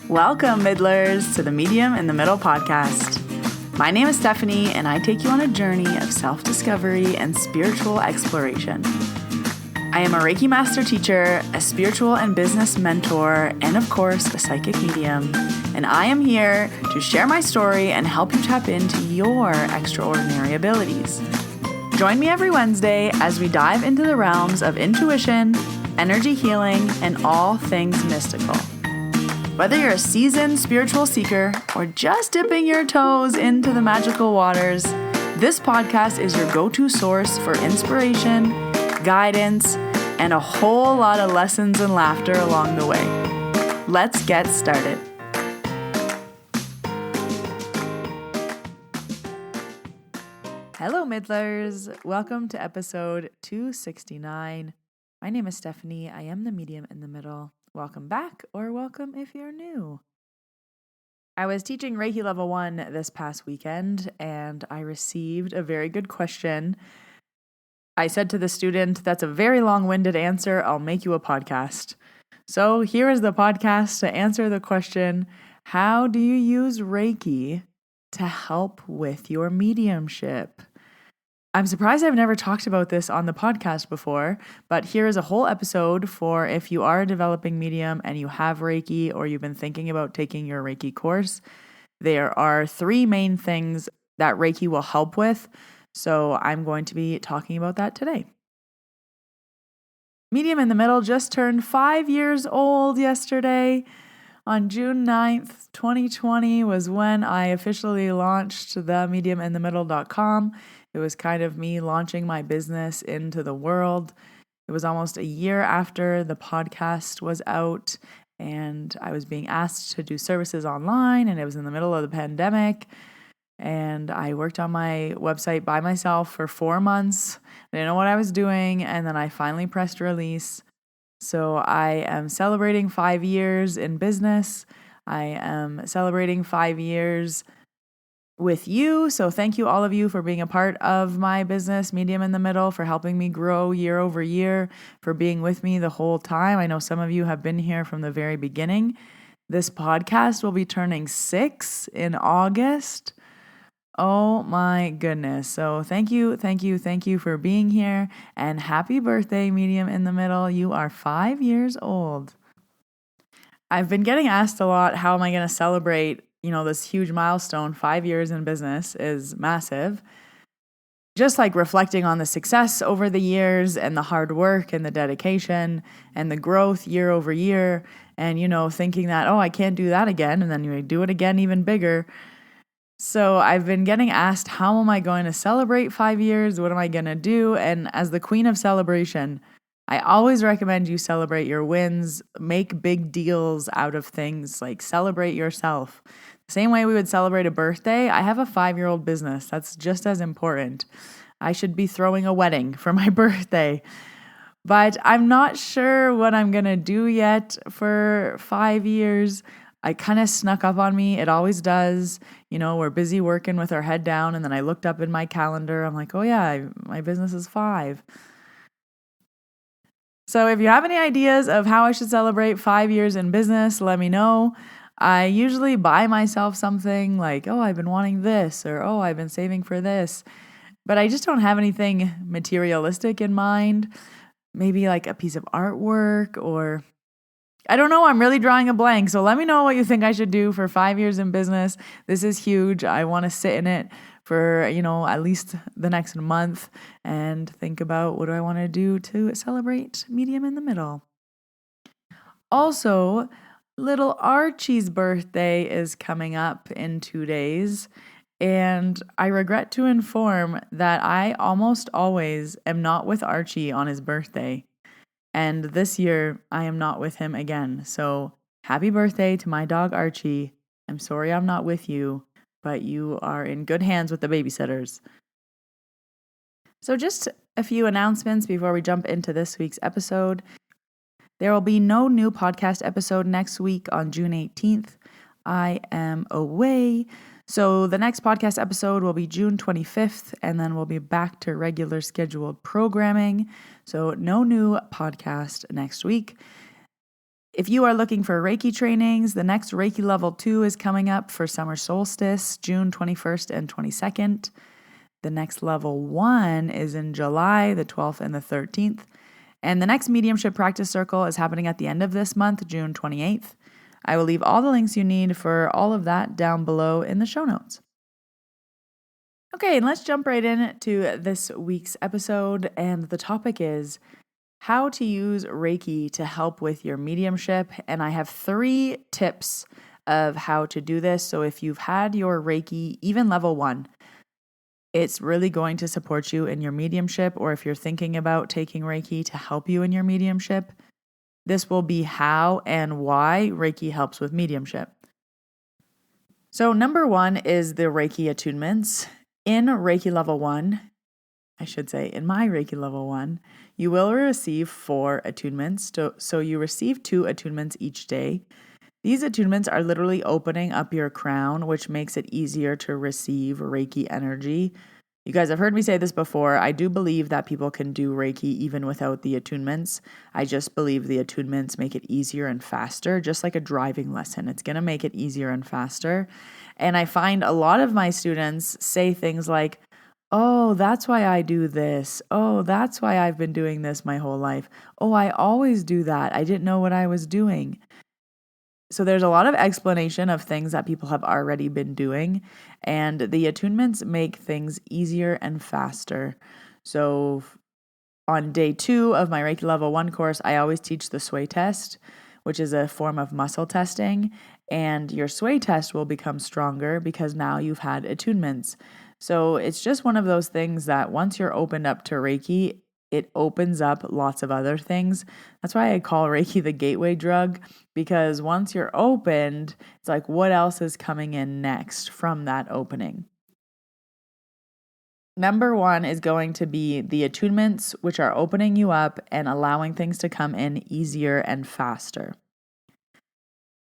Welcome, Middlers, to the Medium in the Middle podcast. My name is Stephanie, and I take you on a journey of self-discovery and spiritual exploration. I am a Reiki master teacher, a spiritual and business mentor, and of course, a psychic medium. And I am here to share my story and help you tap into your extraordinary abilities. Join me every Wednesday as we dive into the realms of intuition, energy healing, and all things mystical. Whether you're a seasoned spiritual seeker or just dipping your toes into the magical waters, this podcast is your go-to source for inspiration, guidance, and a whole lot of lessons and laughter along the way. Let's get started. Hello, Middlers. Welcome to episode 269. My name is Stephanie. I am the medium in the middle. Welcome back, or welcome if you're new. I was teaching Reiki Level 1 this past weekend, and I received a very good question. I said to the student, that's a very long-winded answer. I'll make you a podcast. So here is the podcast to answer the question, how do you use Reiki to help with your mediumship? I'm surprised I've never talked about this on the podcast before, but here is a whole episode for if you are a developing medium and you have Reiki or you've been thinking about taking your Reiki course. There are three main things that Reiki will help with, so I'm going to be talking about that today. Medium in the Middle just turned 5 years old yesterday. On June 9th, 2020 was when I officially launched the mediuminthemiddle.com. It was kind of me launching my business into the world. It was almost a year after the podcast was out and I was being asked to do services online, and it was in the middle of the pandemic. And I worked on my website by myself for 4 months. I didn't know what I was doing, and then I finally pressed release. So I am celebrating 5 years in business. I am celebrating 5 years with you. So thank you all of you for being a part of my business, Medium in the Middle, for helping me grow year over year, for being with me the whole time. I know some of you have been here from the very beginning. This podcast will be turning 6 in August. Oh my goodness. So thank you for being here, and happy birthday, Medium in the Middle. You are 5 years old. I've been getting asked a lot, how am I going to celebrate, this huge milestone? 5 years in business is massive. Just like reflecting on the success over the years and the hard work and the dedication and the growth year over year, and, thinking that, I can't do that again. And then you do it again, even bigger. So I've been getting asked, how am I going to celebrate 5 years? What am I going to do? And as the queen of celebration, I always recommend you celebrate your wins, make big deals out of things, like celebrate yourself. The same way we would celebrate a birthday, I have a 5-year-old business. That's just as important. I should be throwing a wedding for my birthday. But I'm not sure what I'm going to do yet for 5 years. It kind of snuck up on me. It always does. We're busy working with our head down, and then I looked up in my calendar. I'm like, oh yeah, my business is 5. So if you have any ideas of how I should celebrate 5 years in business, let me know. I usually buy myself something like, I've been wanting this, or I've been saving for this. But I just don't have anything materialistic in mind. Maybe like a piece of artwork, or I don't know. I'm really drawing a blank. So let me know what you think I should do for 5 years in business. This is huge. I want to sit in it for, at least the next month and think about what do I want to do to celebrate Medium in the Middle. Also, little Archie's birthday is coming up in 2 days. And I regret to inform that I almost always am not with Archie on his birthday. And this year, I am not with him again. So happy birthday to my dog, Archie. I'm sorry I'm not with you, but you are in good hands with the babysitters. So just a few announcements before we jump into this week's episode. There will be no new podcast episode next week on June 18th. I am away. So the next podcast episode will be June 25th, and then we'll be back to regular scheduled programming. So no new podcast next week. If you are looking for Reiki trainings, the next Reiki Level 2 is coming up for summer solstice, June 21st and 22nd. The next Level 1 is in July, the 12th and the 13th. And the next Mediumship Practice Circle is happening at the end of this month, June 28th. I will leave all the links you need for all of that down below in the show notes. Okay, and let's jump right into this week's episode. And the topic is how to use Reiki to help with your mediumship. And I have 3 tips of how to do this. So if you've had your Reiki, even level 1, it's really going to support you in your mediumship. Or if you're thinking about taking Reiki to help you in your mediumship, this will be how and why Reiki helps with mediumship. So number 1 is the Reiki attunements. In Reiki level 1, in my Reiki level 1, you will receive 4 attunements. So you receive 2 attunements each day. These attunements are literally opening up your crown, which makes it easier to receive Reiki energy. You guys have heard me say this before. I do believe that people can do Reiki even without the attunements. I just believe the attunements make it easier and faster, just like a driving lesson. It's going to make it easier and faster. And I find a lot of my students say things like, oh, that's why I do this. Oh, that's why I've been doing this my whole life. Oh, I always do that. I didn't know what I was doing. So there's a lot of explanation of things that people have already been doing, and the attunements make things easier and faster. So on day 2 of my Reiki Level 1 course, I always teach the Usui test, which is a form of muscle testing, and your Usui test will become stronger because now you've had attunements. So it's just one of those things that once you're opened up to Reiki, it opens up lots of other things. That's why I call Reiki the gateway drug, because once you're opened, it's like, what else is coming in next from that opening? Number 1 is going to be the attunements, which are opening you up and allowing things to come in easier and faster.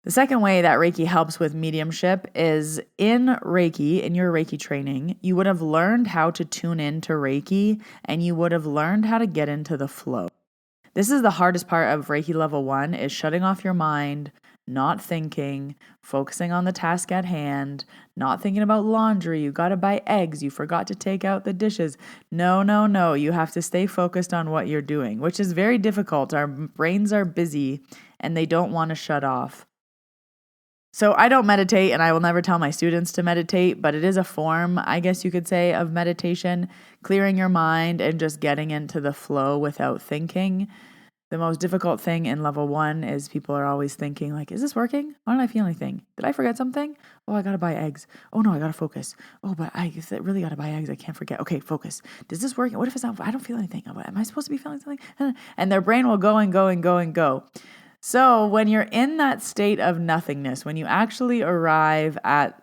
The second way that Reiki helps with mediumship is in Reiki, in your Reiki training, you would have learned how to tune into Reiki and you would have learned how to get into the flow. This is the hardest part of Reiki level 1 is shutting off your mind, not thinking, focusing on the task at hand, not thinking about laundry. You got to buy eggs. You forgot to take out the dishes. No. You have to stay focused on what you're doing, which is very difficult. Our brains are busy and they don't want to shut off. So I don't meditate, and I will never tell my students to meditate, but it is a form, I guess you could say, of meditation, clearing your mind and just getting into the flow without thinking. The most difficult thing in level 1 is people are always thinking like, is this working? Why don't I feel anything? Did I forget something? Oh, I got to buy eggs. Oh no, I got to focus. Oh, but I really got to buy eggs. I can't forget. Okay, focus. Does this work? What if it's not? I don't feel anything. Am I supposed to be feeling something? And their brain will go and go and go and go. So when you're in that state of nothingness, when you actually arrive at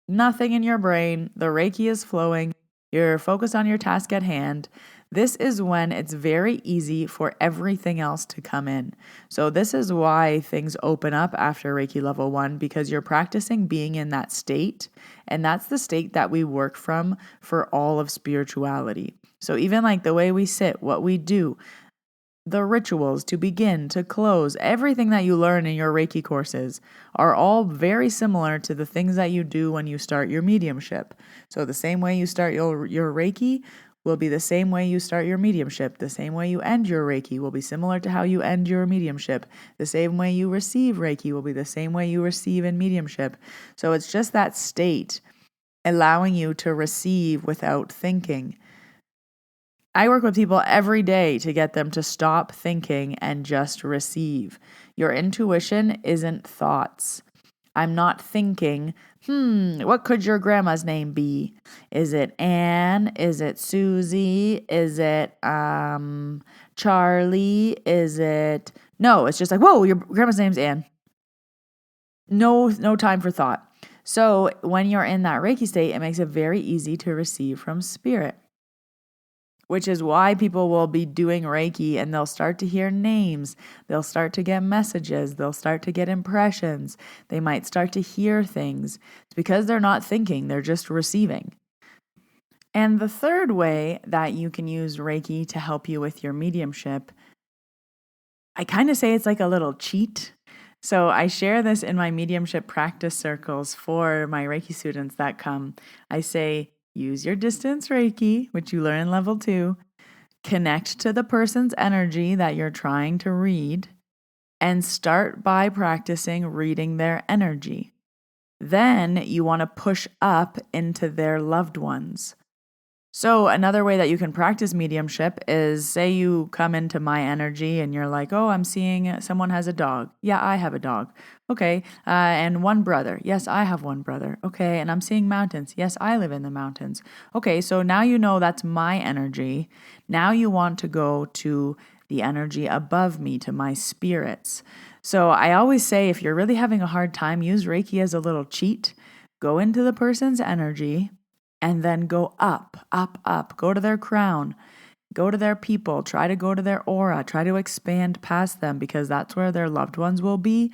nothing in your brain, the Reiki is flowing, you're focused on your task at hand, this is when it's very easy for everything else to come in. So this is why things open up after Reiki level 1, because you're practicing being in that state, and that's the state that we work from for all of spirituality. So even like the way we sit, what we do, the rituals to begin, to close, everything that you learn in your Reiki courses are all very similar to the things that you do when you start your mediumship. So the same way you start your Reiki will be the same way you start your mediumship. The same way you end your Reiki will be similar to how you end your mediumship. The same way you receive Reiki will be the same way you receive in mediumship. So it's just that state allowing you to receive without thinking. I work with people every day to get them to stop thinking and just receive. Your intuition isn't thoughts. I'm not thinking, what could your grandma's name be? Is it Anne? Is it Susie? Is it Charlie? Is it... No, it's just like, whoa, your grandma's name's Anne. No time for thought. So when you're in that Reiki state, it makes it very easy to receive from spirit. Which is why people will be doing Reiki and they'll start to hear names. They'll start to get messages. They'll start to get impressions. They might start to hear things. It's because they're not thinking, they're just receiving. And the third way that you can use Reiki to help you with your mediumship, I kind of say it's like a little cheat. So I share this in my mediumship practice circles for my Reiki students that come. I say, use your distance Reiki, which you learn in level 2, connect to the person's energy that you're trying to read, and start by practicing reading their energy. Then you want to push up into their loved ones. So another way that you can practice mediumship is, say you come into my energy and you're like, oh, I'm seeing someone has a dog. Yeah, I have a dog. Okay. And one brother. Yes, I have one brother. Okay. And I'm seeing mountains. Yes, I live in the mountains. Okay. So now you know that's my energy. Now you want to go to the energy above me, to my spirits. So I always say, if you're really having a hard time, use Reiki as a little cheat. Go into the person's energy and then go up, up, up. Go to their crown. Go to their people. Try to go to their aura. Try to expand past them, because that's where their loved ones will be.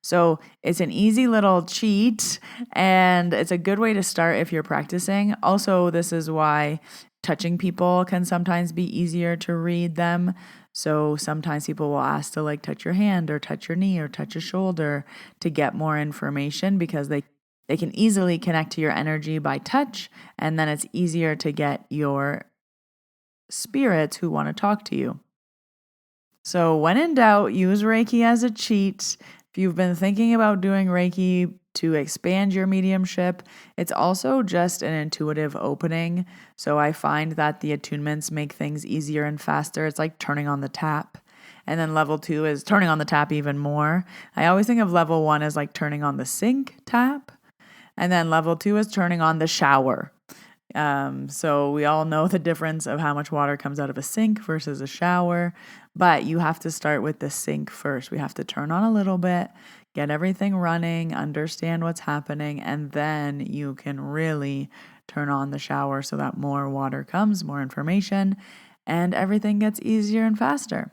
So it's an easy little cheat, and it's a good way to start if you're practicing. Also, this is why touching people can sometimes be easier to read them. So sometimes people will ask to like touch your hand or touch your knee or touch your shoulder to get more information, because they can easily connect to your energy by touch, and then it's easier to get your spirits who want to talk to you. So when in doubt, use Reiki as a cheat. If you've been thinking about doing Reiki to expand your mediumship, it's also just an intuitive opening. So I find that the attunements make things easier and faster. It's like turning on the tap. And then level 2 is turning on the tap even more. I always think of level 1 as like turning on the sink tap. And then level 2 is turning on the shower. So we all know the difference of how much water comes out of a sink versus a shower, but you have to start with the sink first. We have to turn on a little bit, get everything running, understand what's happening, and then you can really turn on the shower so that more water comes, more information, and everything gets easier and faster.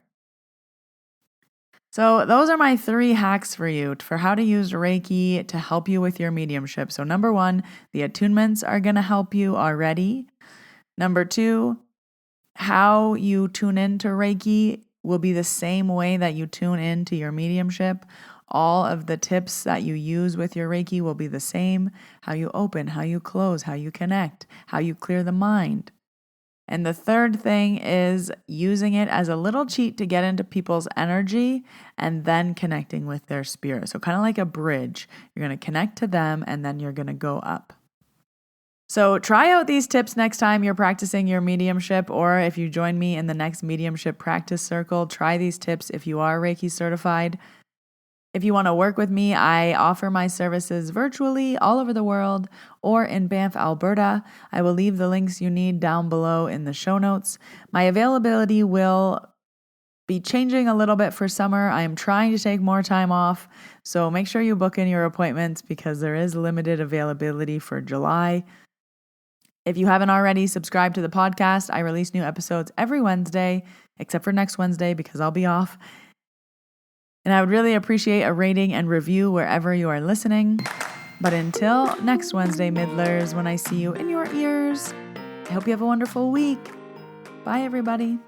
So those are my 3 hacks for you for how to use Reiki to help you with your mediumship. So number 1, the attunements are going to help you already. Number 2, how you tune into Reiki will be the same way that you tune into your mediumship. All of the tips that you use with your Reiki will be the same. How you open, how you close, how you connect, how you clear the mind. And the third thing is using it as a little cheat to get into people's energy and then connecting with their spirit. So kind of like a bridge. You're going to connect to them and then you're going to go up. So try out these tips next time you're practicing your mediumship, or if you join me in the next mediumship practice circle, try these tips if you are Reiki certified. If you want to work with me, I offer my services virtually all over the world or in Banff, Alberta. I will leave the links you need down below in the show notes. My availability will be changing a little bit for summer. I am trying to take more time off, so make sure you book in your appointments because there is limited availability for July. If you haven't already subscribed to the podcast, I release new episodes every Wednesday, except for next Wednesday because I'll be off. And I would really appreciate a rating and review wherever you are listening. But until next Wednesday, Middlers, when I see you in your ears, I hope you have a wonderful week. Bye, everybody.